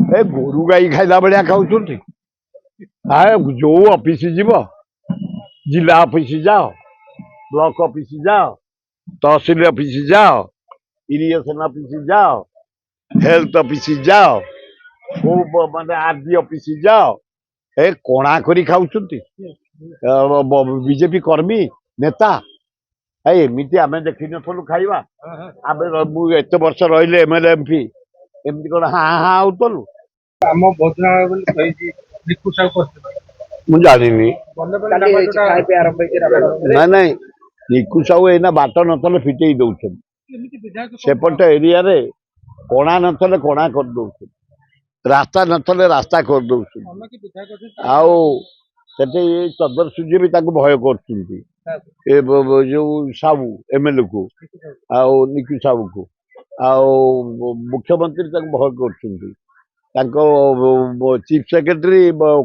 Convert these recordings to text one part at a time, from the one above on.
ए गोरु गाई खाइला भाया खाऊँ जो ऑफिस जीव जिला ऑफिस जाओ ब्लॉक ऑफिस जाओ तहसील ऑफिस जाओ इरिगेशन ऑफिस जाओ हेल्थ ऑफिस जाओ माने आरडी ऑफिस जाओ ए कोणा करी खाऊँ बीजेपी कर्मी नेता एमती आम देखी नथलु खाइबा आम एत वर्ष रही एमएलए एमपी एमती कौन हाँ हाँ आउतलु आम भोजनालय बोली कहिछि लिखु साहु करथिबा मु जानिनी आरंभ ना नहीं निकु साहू एना बाट नथले फिटेई दउछन सेपट एरिया रे कोणा नथले कोणा कर दउछन रास्ता नथले रास्ता कर दउछन आउ सेते चदर सुजी भी ताको भय करछुंती ए जो साहू एमएलए को आउ निकु साहू को आउ मुख्यमंत्री ताको भय करछुंती ताको चीफ सेक्रेटरी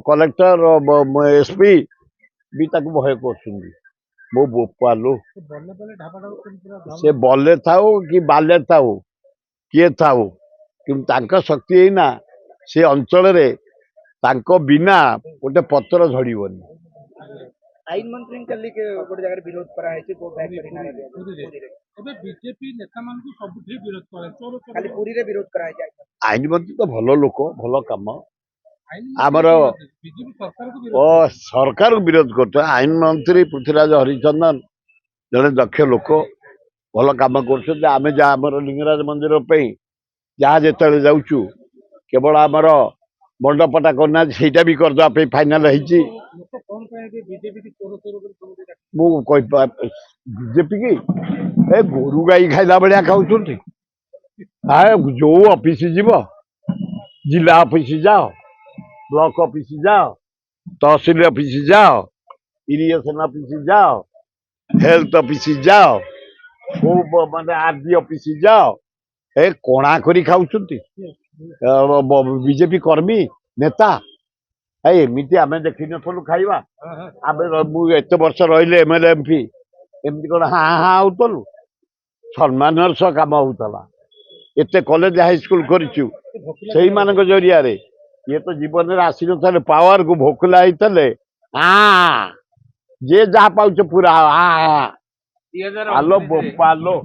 कलेक्टर एसपी भी ताको भय करछुंती मो बोपालो से बल्ले थाओ कि बाले थाओ किए थाओ कि तांका शक्ति है ना से अंचल रे तांको बिना गोटे पत्र झड़ीबनी आईन मंत्री कल गोटे जगह विरोध करा है गो बैक करिना एबे बीजेपी नेता मान को सबुठी विरोध करे चोर खाली पूरी रे विरोध करा है आईन मंत्री तो भलो लोक भलो काम आमर बीजेपी सरकार को ओ सरकार को विरोध करते आईन मंत्री पृथ्वीराज हरिचंदन जड़े दक्ष लोक भल कम कर आम जहाँ आम लिंगराज मंदिर जहाँ जिते जाऊँ केवल आमर मंडपटा करना ସେଇଟା भी करदेवा फाइनाल बीजेपी की ए गोरु गाई खाइला भाया खाऊँ जो ऑफिस जीव जिला ऑफिस जाओ ब्लॉक ऑफिस जाओ तहसील ऑफिस जाओ इरिगेशन ऑफिस जाओ हेल्थ ऑफिस जाओ माने आरडी ऑफिस जाओ ए कोणा करी खाऊँ बीजेपी कर्मी नेता एमती आम देखी नथलु खाइबा आम एत वर्ष रही एमएलए एमपी एमती कौन हाँ हाँ आउतलु सम्मान सह कम होता एत कॉलेज हाईस्कूल करूँ से जरिया ये तो जीवन में आसी न पावर को भोकला होते हाँ जे जहाँ पाँच पूरा हाँ हाँ बोपालो